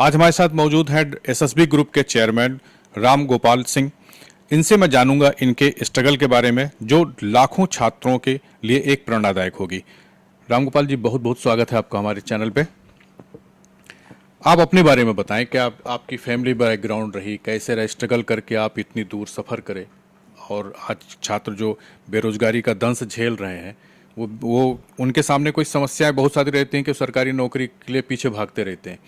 आज हमारे साथ मौजूद हैं एसएसबी ग्रुप के चेयरमैन राम गोपाल सिंह। इनसे मैं जानूंगा इनके स्ट्रगल के बारे में जो लाखों छात्रों के लिए एक प्रेरणादायक होगी। राम गोपाल जी, बहुत बहुत स्वागत है आपका हमारे चैनल पे। आप अपने बारे में बताएं कि आपकी फैमिली बैकग्राउंड रही, कैसे रहे स्ट्रगल करके आप इतनी दूर सफ़र करें, और आज छात्र जो बेरोजगारी का दंश झेल रहे हैं वो उनके सामने कोई समस्याएं बहुत सारी रहती हैं कि सरकारी नौकरी के लिए पीछे भागते रहते हैं,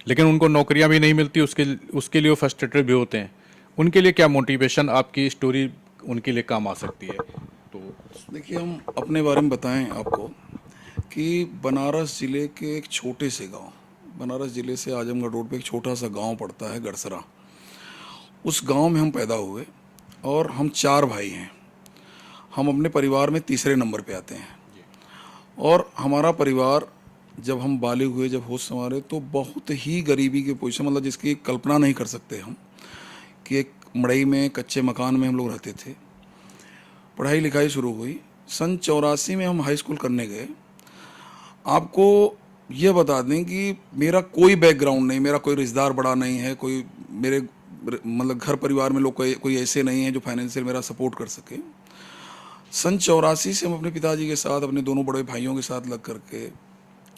लेकिन उनको नौकरियां भी नहीं मिलती, उसके लिए वो फ्रस्ट्रेटेड भी होते हैं। उनके लिए क्या मोटिवेशन, आपकी स्टोरी उनके लिए काम आ सकती है? तो देखिए, हम अपने बारे में बताएं आपको कि बनारस ज़िले के एक छोटे से गांव, बनारस ज़िले से आजमगढ़ रोड पे एक छोटा सा गांव पड़ता है गड़सरा। उस गांव में हम पैदा हुए और हम 4 भाई हैं। हम अपने परिवार में तीसरे नंबर पे आते हैं। और हमारा परिवार जब हम बालिग हुए, जब होश संवारे, तो बहुत ही गरीबी के पोजीशन, मतलब जिसकी कल्पना नहीं कर सकते हम, कि एक मड़ई में कच्चे मकान में हम लोग रहते थे। पढ़ाई लिखाई शुरू हुई। सन 84 में हम हाई स्कूल करने गए। आपको यह बता दें कि मेरा कोई बैकग्राउंड नहीं, मेरा कोई रिश्तेदार बड़ा नहीं है, कोई मेरे मतलब घर परिवार में लोग कोई ऐसे नहीं है जो फाइनेंशियल मेरा सपोर्ट कर सके। सन 84 से हम अपने पिताजी के साथ, अपने दोनों बड़े भाइयों के साथ लग करके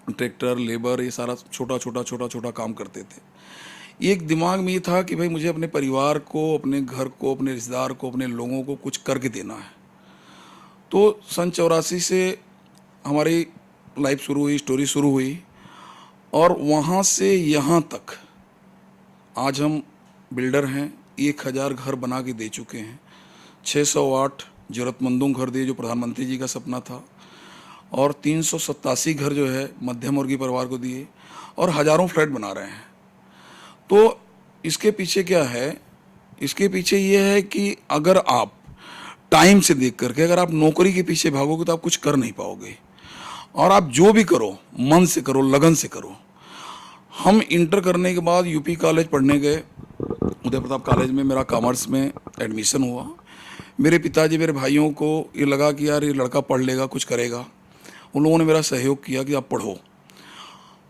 ट्रैक्टर, लेबर, ये सारा छोटा छोटा काम करते थे। एक दिमाग में ये था कि भाई मुझे अपने परिवार को, अपने घर को, अपने रिश्तेदार को, अपने लोगों को कुछ करके देना है। तो सन 84 से हमारी लाइफ शुरू हुई, स्टोरी शुरू हुई, और वहाँ से यहाँ तक आज हम बिल्डर हैं। 1000 घर बना के दे चुके हैं। 608 जरूरतमंदों को घर दिए, जो प्रधानमंत्री जी का सपना था, और 387 घर जो है मध्यम वर्गीय परिवार को दिए, और हज़ारों फ्लैट बना रहे हैं। तो इसके पीछे क्या है? इसके पीछे ये है कि अगर आप टाइम से देख करके, अगर आप नौकरी के पीछे भागोगे तो आप कुछ कर नहीं पाओगे। और आप जो भी करो, मन से करो, लगन से करो। हम इंटर करने के बाद यूपी कॉलेज पढ़ने गए। उदय प्रताप कॉलेज में मेरा कॉमर्स में एडमिशन हुआ। मेरे पिताजी, मेरे भाइयों को ये लगा कि यार ये लड़का पढ़ लेगा, कुछ करेगा। उन लोगों ने मेरा सहयोग किया कि आप पढ़ो।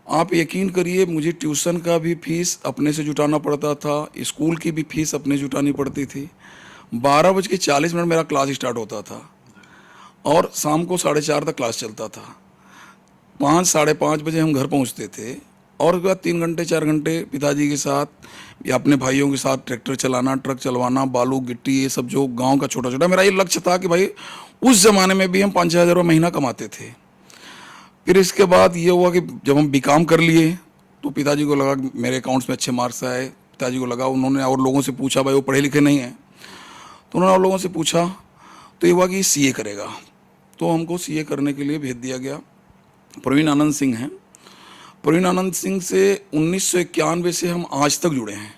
आप यकीन करिए, मुझे ट्यूशन का भी फीस अपने से जुटाना पड़ता था, स्कूल की भी फीस अपने जुटानी पड़ती थी। 12:40 मेरा क्लास स्टार्ट होता था और शाम को 4:30 तक क्लास चलता था। 5, 5:30 बजे हम घर पहुंचते थे, और उसके बाद 3 घंटे 4 घंटे पिताजी के साथ या अपने भाइयों के साथ ट्रैक्टर चलाना, ट्रक चलवाना, बालू गिट्टी, ये सब जो गांव का छोटा छोटा। मेरा ये लक्ष्य था कि भाई उस ज़माने में भी हम 5-6 हज़ार रुपये महीना कमाते थे। फिर इसके बाद ये हुआ कि जब हम बीकॉम कर लिए तो पिताजी को लगा कि मेरे अकाउंट्स में अच्छे मार्क्स आए। पिताजी को लगा, उन्होंने और लोगों से पूछा, भाई वो पढ़े लिखे नहीं हैं, तो उन्होंने और लोगों से पूछा, तो ये हुआ कि सीए करेगा। तो हमको सीए करने के लिए भेज दिया गया। प्रवीण आनंद सिंह हैं। प्रवीण आनंद सिंह से 1991 से हम आज तक जुड़े हैं।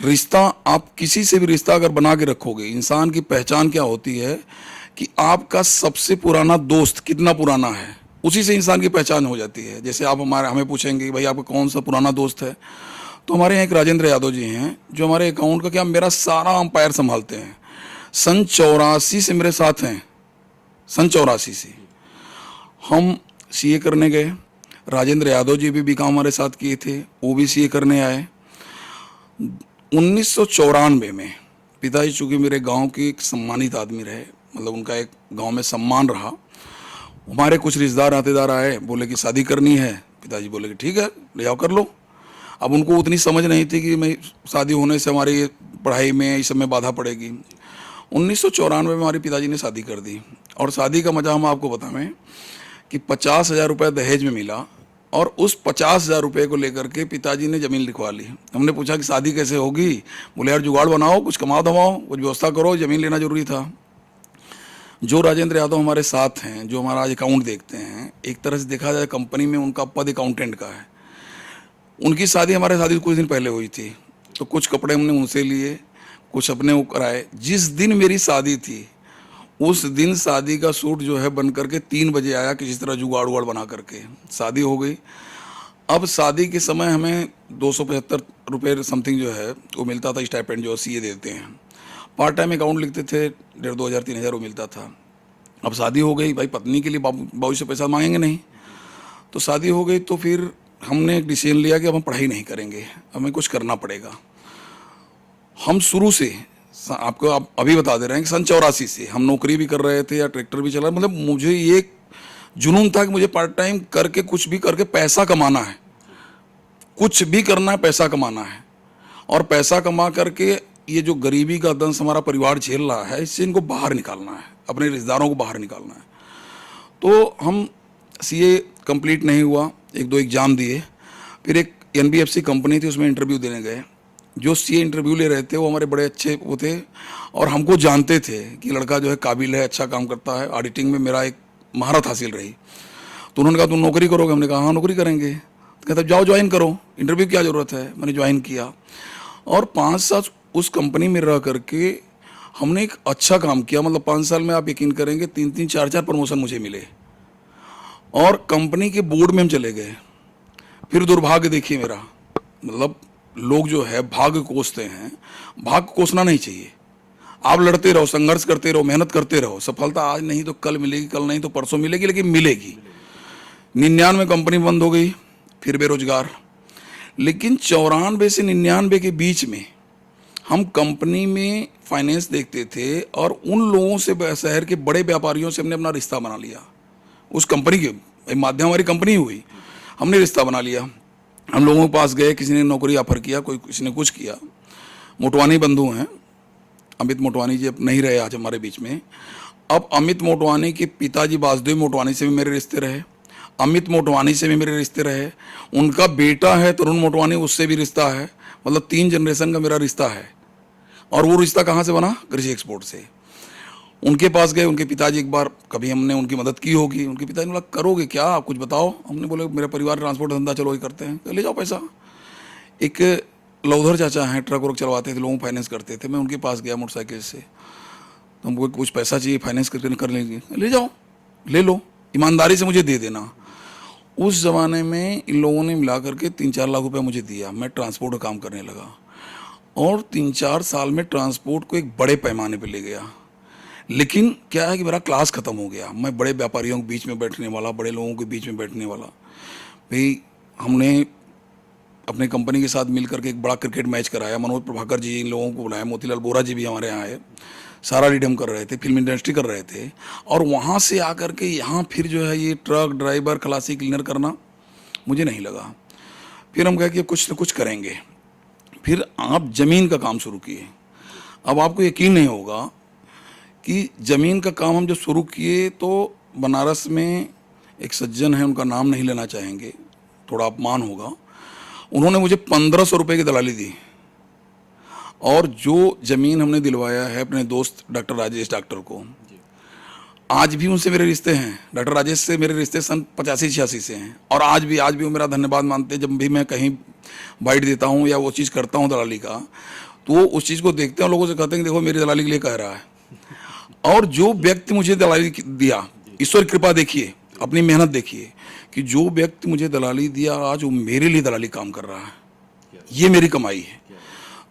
रिश्ता, आप किसी से भी रिश्ता अगर बना के रखोगे, इंसान की पहचान क्या होती है कि आपका सबसे पुराना दोस्त कितना पुराना है, उसी से इंसान की पहचान हो जाती है। जैसे आप हमें पूछेंगे भाई आपका कौन सा पुराना दोस्त है, तो हमारे यहाँ एक राजेंद्र यादव जी हैं जो हमारे अकाउंट का क्या मेरा सारा अंपायर संभालते हैं। सन 84 से मेरे साथ हैं। सन 84 से हम सीए करने गए। राजेंद्र यादव जी भी बीकॉम हमारे साथ किए थे, वो भी सीए करने आए। 1994 में पिताजी चूँकि मेरे गांव के एक सम्मानित आदमी रहे, मतलब उनका एक गांव में सम्मान रहा। हमारे कुछ रिश्तेदार नातेदार आए, बोले कि शादी करनी है। पिताजी बोले कि ठीक है, ले जाओ कर लो। अब उनको उतनी समझ नहीं थी कि मैं शादी होने से हमारी पढ़ाई में, इस सब में बाधा पड़ेगी। 1994 में हमारे पिताजी ने शादी कर दी। और शादी का मजा हम आपको बताएं कि 50,000 रुपये दहेज में मिला, और उस 50,000 रुपये को लेकर के पिताजी ने ज़मीन लिखवा ली। हमने पूछा कि शादी कैसे होगी? बोले यार जुगाड़ बनाओ, कुछ कमाओ धमाओ, कुछ व्यवस्था करो, ज़मीन लेना जरूरी था। जो राजेंद्र यादव हमारे साथ हैं, जो हमारा आज अकाउंट देखते हैं, एक तरह से देखा जाए कंपनी में उनका पद अकाउंटेंट का है। उनकी शादी हमारे शादी कुछ दिन पहले हुई थी, तो कुछ कपड़े हमने उनसे लिए, कुछ अपने वो कराए। जिस दिन मेरी शादी थी उस दिन शादी का सूट जो है बन करके 3 बजे आया, किसी तरह जुगाड़ उगाड़ बना करके शादी हो गई। अब शादी के समय हमें 275 रुपये समथिंग जो है वो मिलता था, स्टाइपेंड जो सीए देते हैं। पार्ट टाइम अकाउंट लिखते थे, 1,500-2,000-3,000 वो मिलता था। अब शादी हो गई, भाई पत्नी के लिए बाबू से पैसा मांगेंगे नहीं, तो शादी हो गई। तो फिर हमने एक डिसीजन लिया कि अब हम पढ़ाई नहीं करेंगे, हमें कुछ करना पड़ेगा। हम शुरू से आपको आप अभी बता दे रहे हैं कि सन 84 से हम नौकरी भी कर रहे थे या ट्रैक्टर भी चला, मतलब मुझे ये जुनून था कि मुझे पार्ट टाइम करके कुछ भी करके पैसा कमाना है, कुछ भी करना है, पैसा कमाना है। और पैसा कमा करके ये जो गरीबी का दंश हमारा परिवार झेल रहा है, इससे इनको बाहर निकालना है, अपने रिश्तेदारों को बाहर निकालना है। तो हम सीए कंप्लीट नहीं हुआ, एक दो एग्ज़ाम दिए, फिर एक एनबीएफसी कंपनी थी उसमें इंटरव्यू देने गए। जो सीए इंटरव्यू ले रहे थे वो हमारे बड़े अच्छे वो थे और हमको जानते थे कि लड़का जो है काबिल है, अच्छा काम करता है, ऑडिटिंग में मेरा एक महारत हासिल रही। तो उन्होंने कहा तुम नौकरी करोगे? हमने कहा हाँ नौकरी करेंगे। कहते जाओ ज्वाइन करो, इंटरव्यू क्या ज़रूरत है। मैंने ज्वाइन किया और 5 साल उस कंपनी में रह करके हमने एक अच्छा काम किया। मतलब 5 साल में आप यकीन करेंगे 3-3, 4-4 प्रमोशन मुझे मिले और कंपनी के बोर्ड में हम चले गए। फिर दुर्भाग्य देखिए मेरा, मतलब लोग जो है भाग्य कोसते हैं, भाग्य कोसना नहीं चाहिए। आप लड़ते रहो, संघर्ष करते रहो, मेहनत करते रहो, सफलता आज नहीं तो कल मिलेगी, कल नहीं तो परसों मिलेगी, लेकिन मिलेगी। 99 कंपनी बंद हो गई, फिर बेरोजगार। लेकिन 94 से 99 के बीच में हम कंपनी में फाइनेंस देखते थे और उन लोगों से, शहर के बड़े व्यापारियों से हमने अपना रिश्ता बना लिया। उस कंपनी के माध्यम हमारी कंपनी हुई, हमने रिश्ता बना लिया। हम लोगों के पास गए, किसी ने नौकरी ऑफर किया, कोई किसी ने कुछ किया। मोटवानी बंधु हैं, अमित मोटवानी जी अब नहीं रहे आज हमारे बीच में। अब अमित मोटवानी के पिताजी वासुदेव मोटवानी से भी मेरे रिश्ते रहे, अमित मोटवानी से भी मेरे रिश्ते रहे, उनका बेटा है तरुण मोटवानी, उससे भी रिश्ता है। मतलब 3 जनरेशन का मेरा रिश्ता है। और वो रिश्ता कहाँ से बना? कृषि एक्सपोर्ट से। उनके पास गए, उनके पिताजी, एक बार कभी हमने उनकी मदद की होगी, उनके पिताजी ने बोला करोगे क्या, आप कुछ बताओ। हमने बोला मेरा परिवार ट्रांसपोर्ट धंधा, चलो ही करते हैं, ले जाओ पैसा। एक लौधर चाचा हैं, ट्रक वर्क चलवाते थे, लोगों को फाइनेंस करते थे। मैं उनके पास गया मोटरसाइकिल से, तो हमको कुछ पैसा चाहिए, फाइनेंस करके कर लेंगे। ले जाओ, ले लो, ईमानदारी से मुझे दे देना। उस ज़माने में इन लोगों ने मिला करके 3-4 लाख रुपए मुझे दिया। मैं ट्रांसपोर्ट का काम करने लगा और 3-4 साल में ट्रांसपोर्ट को एक बड़े पैमाने पर ले गया। लेकिन क्या है कि मेरा क्लास ख़त्म हो गया, मैं बड़े व्यापारियों के बीच में बैठने वाला, बड़े लोगों के बीच में बैठने वाला। भाई हमने अपने कंपनी के साथ मिल करके एक बड़ा क्रिकेट मैच कराया, मनोज प्रभाकर जी इन लोगों को बुलाया, मोतीलाल बोरा जी भी हमारे यहाँ आए, सारा रिडम कर रहे थे, फिल्म इंडस्ट्री कर रहे थे। और वहाँ से आकर के यहाँ फिर जो है ये ट्रक ड्राइवर, खलासी, क्लीनर करना मुझे नहीं लगा। फिर हम कहे कि कुछ न कुछ करेंगे। फिर आप ज़मीन का काम शुरू किए। अब आपको यकीन नहीं होगा कि ज़मीन का काम हम जब शुरू किए तो बनारस में एक सज्जन है, उनका नाम नहीं लेना चाहेंगे, थोड़ा अपमान होगा, उन्होंने मुझे 1500 रुपये की दलाली दी। और जो ज़मीन हमने दिलवाया है अपने दोस्त डॉक्टर राजेश डॉक्टर को, आज भी उनसे मेरे रिश्ते हैं। डॉक्टर राजेश से मेरे रिश्ते सन 85-86 से हैं और आज भी वो मेरा धन्यवाद मानते हैं। जब भी मैं कहीं बाइट देता हूँ या वो चीज़ करता हूँ दलाली का, तो वो उस चीज़ को देखते हैं और लोगों से कहते हैं कि देखो मेरी दलाली के लिए कह रहा है। और जो व्यक्ति मुझे दलाली दिया, ईश्वर कृपा देखिए, अपनी मेहनत देखिए कि जो व्यक्ति मुझे दलाली दिया आज वो मेरे लिए दलाली काम कर रहा है, ये मेरी कमाई है।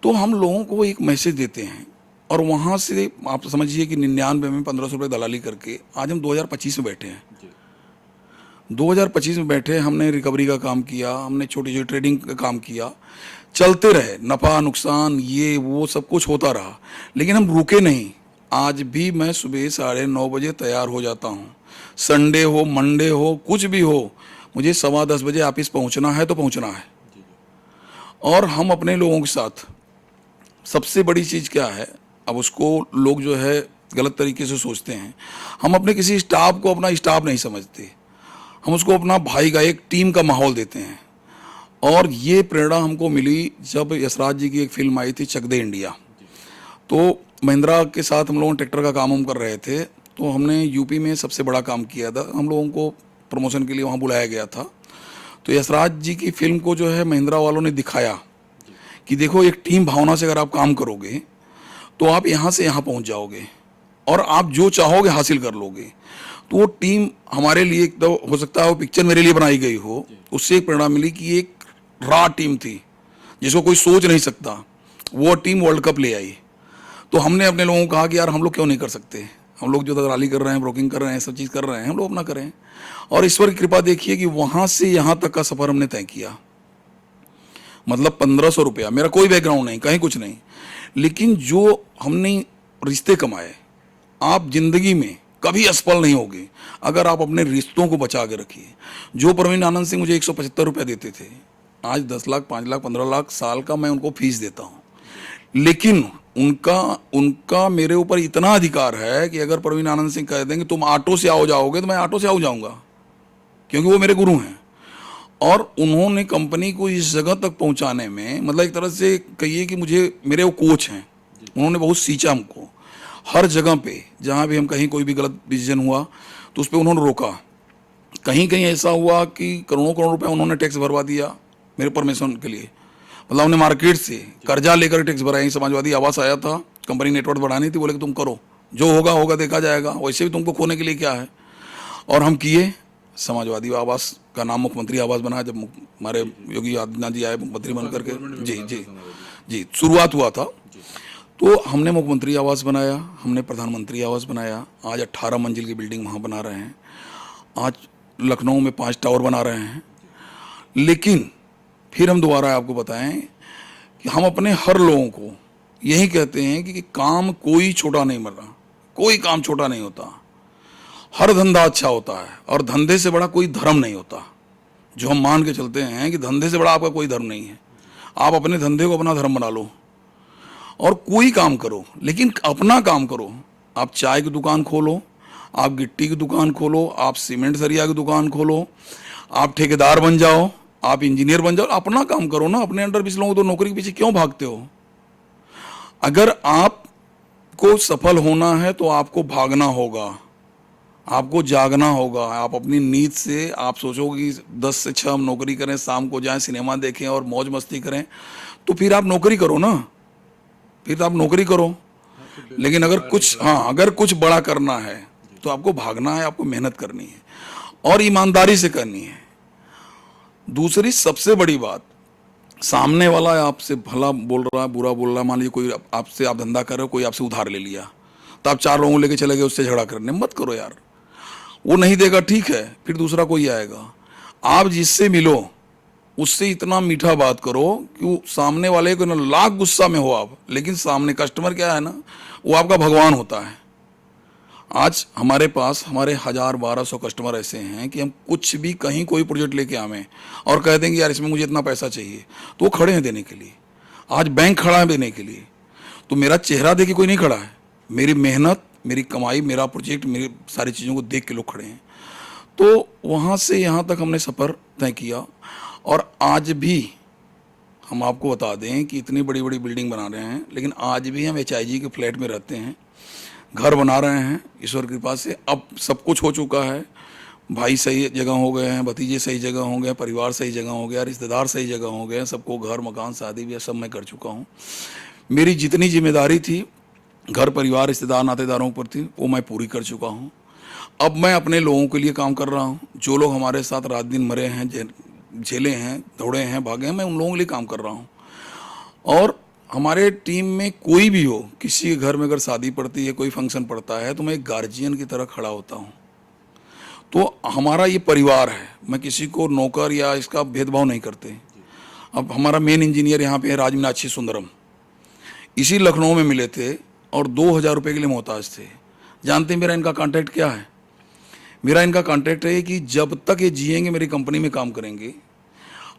तो हम लोगों को एक मैसेज देते हैं और वहाँ से आप समझिए कि 99 में 1500 रुपये दलाली करके आज हम 2025 में बैठे हैं। 2025 में बैठे हमने रिकवरी का काम किया, हमने छोटी छोटी ट्रेडिंग का काम किया, चलते रहे, नफ़ा नुकसान ये वो सब कुछ होता रहा, लेकिन हम रुके नहीं। आज भी मैं सुबह 9:30 बजे तैयार हो जाता हूँ, संडे हो, मंडे हो, कुछ भी हो, मुझे 10:15 बजे ऑफिस पहुँचना है तो पहुँचना है। और हम अपने लोगों के साथ सबसे बड़ी चीज़ क्या है, अब उसको लोग जो है गलत तरीके से सोचते हैं, हम अपने किसी स्टाफ को अपना स्टाफ नहीं समझते, हम उसको अपना भाई का, एक टीम का माहौल देते हैं। और ये प्रेरणा हमको मिली जब यशराज जी की एक फिल्म आई थी चक दे इंडिया। तो महिंद्रा के साथ हम लोग ट्रैक्टर का काम हम कर रहे थे, तो हमने यूपी में सबसे बड़ा काम किया था, हम लोगों को प्रमोशन के लिए वहाँ बुलाया गया था। तो यशराज जी की फिल्म को जो है महिंद्रा वालों ने दिखाया कि देखो एक टीम भावना से अगर आप काम करोगे तो आप यहाँ से यहाँ पहुँच जाओगे और आप जो चाहोगे हासिल कर लोगे। तो वो टीम हमारे लिए, एक तो हो सकता है वो पिक्चर मेरे लिए बनाई गई हो, उससे एक प्रेरणा मिली कि एक रॉ टीम थी जिसको कोई सोच नहीं सकता, वो टीम वर्ल्ड कप ले आई। तो हमने अपने लोगों को कहा कि यार हम लोग क्यों नहीं कर सकते, हम लोग जो दलाली कर रहे हैं, ब्रोकिंग कर रहे हैं, सब चीज़ कर रहे हैं, हम लोग अपना करें। और ईश्वर की कृपा देखिए कि वहाँ से यहाँ तक का सफ़र हमने तय किया। मतलब 1500 रुपया, मेरा कोई बैकग्राउंड नहीं, कहीं कुछ नहीं, लेकिन जो हमने रिश्ते कमाए, आप जिंदगी में कभी असफल नहीं होगे अगर आप अपने रिश्तों को बचा के रखिए। जो प्रवीण आनंद सिंह मुझे 175 रुपया देते थे, आज 10 लाख, 5 लाख, 15 लाख साल का मैं उनको फीस देता हूँ। लेकिन उनका मेरे ऊपर इतना अधिकार है कि अगर प्रवीण आनंद सिंह कह देंगे तुम ऑटो से आओ जाओगे, तो मैं ऑटो से आओ जाऊंगा, क्योंकि वो मेरे गुरु हैं। और उन्होंने कंपनी को इस जगह तक पहुंचाने में, मतलब एक तरह से कहिए कि मुझे, मेरे वो कोच हैं, उन्होंने बहुत सींचा हमको। हर जगह पे जहाँ भी हम कहीं कोई भी गलत डिसीजन हुआ तो उस पर उन्होंने रोका। कहीं कहीं ऐसा हुआ कि करोड़ों करोड़ रुपए उन्होंने टैक्स भरवा दिया मेरे परमिशन के लिए। मतलब हमने मार्केट से कर्जा लेकर टैक्स भरा। समाजवादी आवास आया था, कंपनी नेटवर्क बढ़ानी थी, बोले कि तुम करो, जो होगा होगा, देखा जाएगा, वैसे भी तुमको खोने के लिए क्या है। और हम किए। समाजवादी आवास का नाम मुख्यमंत्री आवास बना जब हमारे योगी आदित्यनाथ जी आए मंत्री बन करके। जी जी जी, शुरुआत हुआ था। तो हमने मुख्यमंत्री आवास बनाया, हमने प्रधानमंत्री आवास बनाया। आज 18 मंजिल की बिल्डिंग वहाँ बना रहे हैं। आज लखनऊ में 5 टावर बना रहे हैं। लेकिन फिर हम दोबारा आपको बताएं कि हम अपने हर लोगों को यही कहते हैं कि काम कोई छोटा नहीं मर रहा, कोई काम छोटा नहीं होता, हर धंधा अच्छा होता है, और धंधे से बड़ा कोई धर्म नहीं होता। जो हम मान के चलते हैं कि धंधे से बड़ा आपका कोई धर्म नहीं है। आप अपने धंधे को अपना धर्म बना लो और कोई काम करो, लेकिन अपना काम करो। आप चाय की दुकान खोलो, आप गिट्टी की दुकान खोलो, आप सीमेंट सरिया की दुकान खोलो, आप ठेकेदार बन जाओ, आप इंजीनियर बन जाओ, अपना काम करो ना। अपने अंडर 20 लोगों तो नौकरी के पीछे क्यों भागते हो? अगर आपको सफल होना है तो आपको भागना होगा, आपको जागना होगा। आप अपनी नींद से आप सोचोगे कि 10 से 6 हम नौकरी करें, शाम को जाएं सिनेमा देखें और मौज मस्ती करें, तो फिर आप नौकरी करो ना, फिर आप नौकरी करो। लेकिन अगर कुछ बड़ा करना है तो आपको भागना है, आपको मेहनत करनी है और ईमानदारी से करनी है। दूसरी सबसे बड़ी बात, सामने वाला आपसे भला बोल रहा है, बुरा बोल रहा है, मान लीजिए कोई आपसे, आप धंधा कर रहे हो, कोई आपसे उधार ले लिया, तो आप 4 लोगों लेके चले गए उससे झगड़ा करने, मत करो यार। वो नहीं देगा, ठीक है, फिर दूसरा कोई आएगा। आप जिससे मिलो उससे इतना मीठा बात करो कि वो सामने वाले को ना लाख गुस्सा में हो आप, लेकिन सामने कस्टमर क्या है ना, वो आपका भगवान होता है। आज हमारे पास हमारे 1000-1200 कस्टमर ऐसे हैं कि हम कुछ भी कहीं कोई प्रोजेक्ट लेके आवें और कह देंगे यार इसमें मुझे इतना पैसा चाहिए, तो वो खड़े हैं देने के लिए। आज बैंक खड़ा है देने के लिए। तो मेरा चेहरा देख के कोई नहीं खड़ा है, मेरी मेहनत, मेरी कमाई, मेरा प्रोजेक्ट, मेरी सारी चीज़ों को देख के लोग खड़े हैं। तो वहाँ से यहाँ तक हमने सफ़र तय किया। और आज भी हम आपको बता दें कि इतनी बड़ी बड़ी बिल्डिंग बना रहे हैं, लेकिन आज भी हम HIG के फ्लैट में रहते हैं, घर बना रहे हैं ईश्वर की कृपा से। अब सब कुछ हो चुका है, भाई सही जगह हो गए हैं, भतीजे सही जगह हो गए, परिवार सही जगह हो गया, रिश्तेदार सही जगह हो गए, सबको घर मकान शादी ब्याह सब मैं कर चुका हूँ। मेरी जितनी जिम्मेदारी थी घर परिवार रिश्तेदार नातेदारों पर थी वो मैं पूरी कर चुका हूँ। अब मैं अपने लोगों के लिए काम कर रहा हूँ। जो लोग हमारे साथ रात दिन मरे हैं, झेले हैं, दौड़े हैं, भागे हैं, मैं उन लोगों के लिए काम कर रहा हूँ। और हमारे टीम में कोई भी हो, किसी के घर में अगर शादी पड़ती है, कोई फंक्शन पड़ता है, तो मैं एक गार्जियन की तरह खड़ा होता हूँ। तो हमारा ये परिवार है, मैं किसी को नौकर या इसका भेदभाव नहीं करते। अब हमारा मेन इंजीनियर यहाँ पे है राज मीनाक्षी सुंदरम, इसी लखनऊ में मिले थे और 2000 रुपये के लिए मोहताज थे। जानते हैं मेरा इनका कॉन्टैक्ट क्या है? मेरा इनका कॉन्टैक्ट है कि जब तक ये जिएंगे मेरी कंपनी में काम करेंगे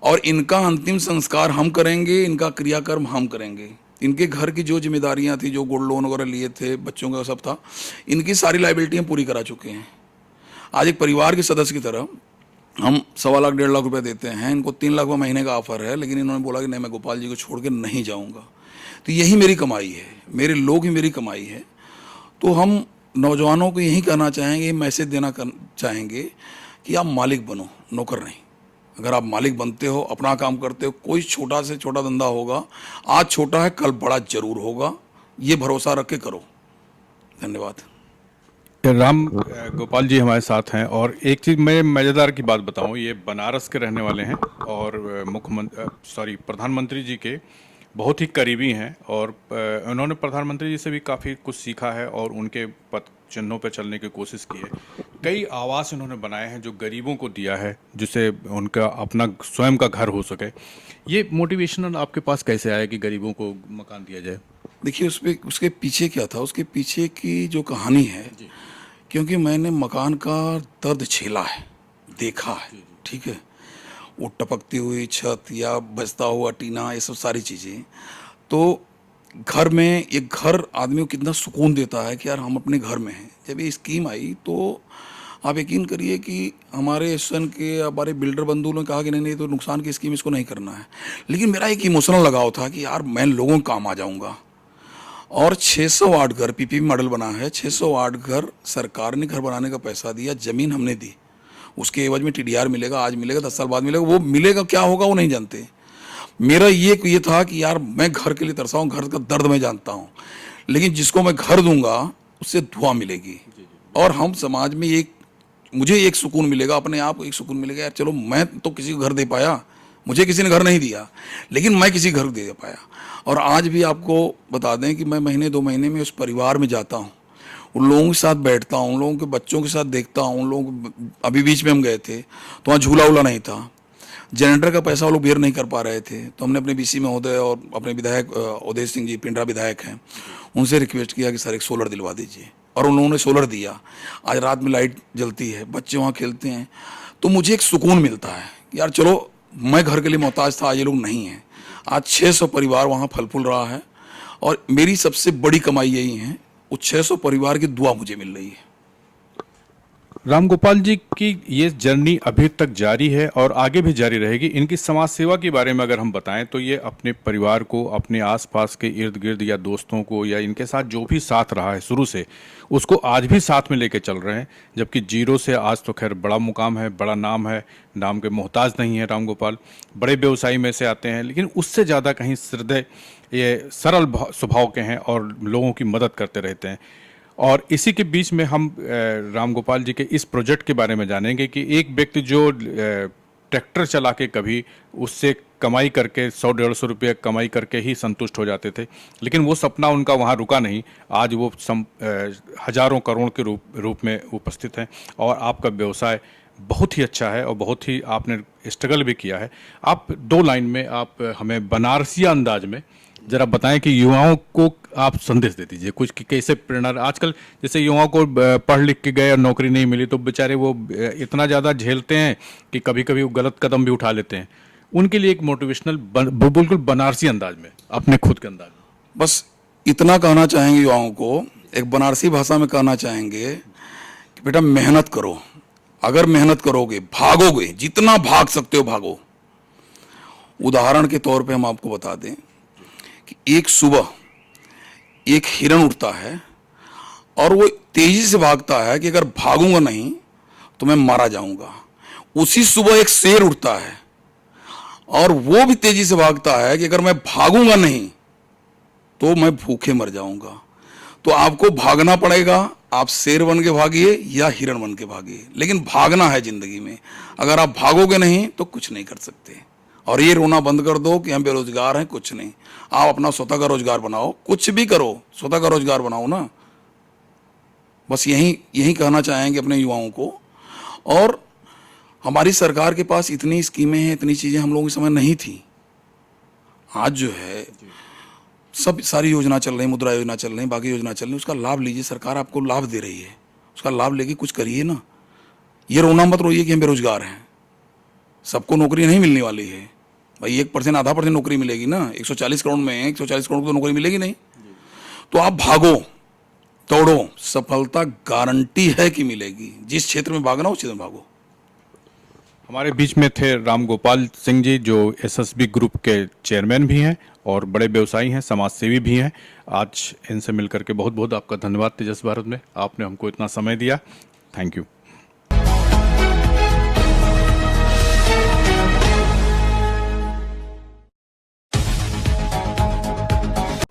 और इनका अंतिम संस्कार हम करेंगे, इनका क्रियाकर्म हम करेंगे। इनके घर की जो जिम्मेदारियां थी, जो गोल्ड लोन वगैरह लिए थे, बच्चों का सब था, इनकी सारी लाइबिलिटियाँ पूरी करा चुके हैं। आज एक परिवार के सदस्य की तरह हम 1.25 लाख 1.5 लाख रुपये देते हैं। इनको 3 लाख महीने का ऑफर है, लेकिन इन्होंने बोला कि नहीं, मैं गोपाल जी को छोड़ के नहीं जाऊँगा। तो यही मेरी कमाई है, मेरे लोग ही मेरी कमाई है। तो हम नौजवानों को यही कहना चाहेंगे, मैसेज देना चाहेंगे कि आप मालिक बनो, नौकर नहीं। अगर आप मालिक बनते हो, अपना काम करते हो, कोई छोटा से छोटा धंधा होगा, आज छोटा है कल बड़ा जरूर होगा, ये भरोसा रख के करो। धन्यवाद। राम गोपाल जी हमारे साथ हैं। और एक चीज़ मैं मज़ेदार की बात बताऊं, ये बनारस के रहने वाले हैं और प्रधानमंत्री जी के बहुत ही करीबी हैं और उन्होंने प्रधानमंत्री जी से भी काफ़ी कुछ सीखा है और उनके चिन्हों पर चलने की कोशिश की है। कई आवास इन्होंने बनाए हैं जो गरीबों को दिया है, जिससे उनका अपना स्वयं का घर हो सके। ये मोटिवेशनल आपके पास कैसे आया कि गरीबों को मकान दिया जाए? देखिए, उसके पीछे क्या था, उसके पीछे की जो कहानी है, क्योंकि मैंने मकान का दर्द झेला है, देखा है, ठीक है। वो टपकती हुई छत या बजता हुआ टीना, ये सब सारी चीज़ें। तो घर में, एक घर आदमी को कितना सुकून देता है कि यार हम अपने घर में हैं। जब ये स्कीम आई तो आप यकीन करिए कि हमारे एसोसिएशन के, हमारे बिल्डर बंधु ने कहा कि नहीं नहीं, तो नुकसान की स्कीम, इसको नहीं करना है। लेकिन मेरा एक इमोशनल लगाव था कि यार मैं लोगों के काम आ जाऊंगा। और 608 घर पीपीपी मॉडल बना है, 608 घर सरकार ने घर बनाने का पैसा दिया, जमीन हमने दी, उसके एवज में टीडीआर मिलेगा, आज मिलेगा, 10 साल बाद मिलेगा, वो मिलेगा क्या होगा वो नहीं जानते। मेरा ये था कि यार मैं घर के लिए तरसा हूँ, घर का दर्द मैं जानता हूँ, लेकिन जिसको मैं घर दूंगा उससे दुआ मिलेगी। और हम समाज में मुझे एक सुकून मिलेगा, अपने आप को एक सुकून मिलेगा, यार चलो मैं तो किसी को घर दे पाया, मुझे किसी ने घर नहीं दिया, लेकिन मैं किसी घर दे पाया। और आज भी आपको बता दें कि मैं महीने 2 महीने में उस परिवार में जाता हूँ, उन लोगों के साथ बैठता हूँ, उन लोगों के बच्चों के साथ देखता हूँ, उन लोगों अभी बीच में हम गए थे तो वहाँ झूला वूला नहीं था, जनरेटर का पैसा वो लोग बेयर नहीं कर पा रहे थे, तो हमने अपने बीसी महोदय और अपने विधायक उदय सिंह जी, पिंडरा विधायक हैं, उनसे रिक्वेस्ट किया कि सर एक सोलर दिलवा दीजिए, और उन्होंने सोलर दिया। आज रात में लाइट जलती है, बच्चे वहाँ खेलते हैं, तो मुझे एक सुकून मिलता है यार चलो मैं घर के लिए मोहताज था, आज ये लोग नहीं हैं। आज 600 परिवार वहाँ फल फूल रहा है, और मेरी सबसे बड़ी कमाई यही है, उस 600 परिवार की दुआ मुझे मिल रही है। रामगोपाल जी की ये जर्नी अभी तक जारी है और आगे भी जारी रहेगी। इनकी समाज सेवा के बारे में अगर हम बताएं तो ये अपने परिवार को, अपने आसपास के इर्द गिर्द या दोस्तों को, या इनके साथ जो भी साथ रहा है शुरू से, उसको आज भी साथ में लेके चल रहे हैं। जबकि जीरो से आज तो खैर बड़ा मुकाम है, बड़ा नाम है, नाम के मोहताज नहीं है रामगोपाल, बड़े व्यवसायी में से आते हैं, लेकिन उससे ज़्यादा कहीं हृदय ये सरल स्वभाव के हैं और लोगों की मदद करते रहते हैं। और इसी के बीच में हम रामगोपाल जी के इस प्रोजेक्ट के बारे में जानेंगे कि एक व्यक्ति जो ट्रैक्टर चला के कभी उससे कमाई करके 100-150 रुपये कमाई करके ही संतुष्ट हो जाते थे, लेकिन वो सपना उनका वहाँ रुका नहीं। आज वो हजारों करोड़ के रूप में उपस्थित हैं और आपका व्यवसाय बहुत ही अच्छा है और बहुत ही आपने स्ट्रगल भी किया है। आप 2 लाइन में आप हमें बनारसिया अंदाज में जरा बताएं कि युवाओं को आप संदेश दे दीजिए कुछ कि कैसे प्रेरणा। आजकल जैसे युवाओं को पढ़ लिख के गए और नौकरी नहीं मिली तो बेचारे वो इतना ज़्यादा झेलते हैं कि कभी कभी वो गलत कदम भी उठा लेते हैं। उनके लिए एक मोटिवेशनल बिल्कुल बनारसी अंदाज में, अपने खुद के अंदाज में बस इतना कहना चाहेंगे युवाओं को, एक बनारसी भाषा में कहना चाहेंगे कि बेटा मेहनत करो, अगर मेहनत करोगे, भागोगे, जितना भाग सकते हो भागो। उदाहरण के तौर पे हम आपको बता दें कि एक सुबह एक हिरण उठता है और वो तेजी से भागता है कि अगर भागूंगा नहीं तो मैं मारा जाऊंगा। उसी सुबह एक शेर उठता है और वो भी तेजी से भागता है कि अगर मैं भागूंगा नहीं तो मैं भूखे मर जाऊंगा। तो आपको भागना पड़ेगा, आप शेर बन के भागिए या हिरण बन के भागिए, लेकिन भागना है जिंदगी में। अगर आप भागोगे नहीं तो कुछ नहीं कर सकते। और ये रोना बंद कर दो कि हम बेरोजगार हैं, कुछ नहीं। आप अपना स्वतः का रोजगार बनाओ, कुछ भी करो, स्वतः का रोजगार बनाओ ना। बस यही कहना चाहेंगे अपने युवाओं को। और हमारी सरकार के पास इतनी स्कीमें हैं, इतनी चीजें हम लोगों के समय नहीं थी। आज जो है सब सारी योजना चल रही, मुद्रा योजना चल रही, बाकी योजना चल रही, उसका लाभ लीजिए। सरकार आपको लाभ दे रही है, उसका लाभ लेके कुछ करिए ना। ये रोना मत रोइए कि हम बेरोजगार हैं। सबको नौकरी नहीं मिलने वाली है भाई, 1%, आधा % नौकरी मिलेगी ना। 140 करोड़ में 140 करोड़ को तो नौकरी मिलेगी नहीं। तो आप भागो, दौड़ो, सफलता गारंटी है कि मिलेगी। जिस क्षेत्र में भागना उस क्षेत्र में भागो। हमारे बीच में थे रामगोपाल सिंह जी, जो एसएसबी ग्रुप के चेयरमैन भी हैं और बड़े व्यवसायी हैं, समाज सेवी भी हैं। आज इनसे मिलकर के बहुत बहुत आपका धन्यवाद तेजस भारत में, आपने हमको इतना समय दिया। Thank you.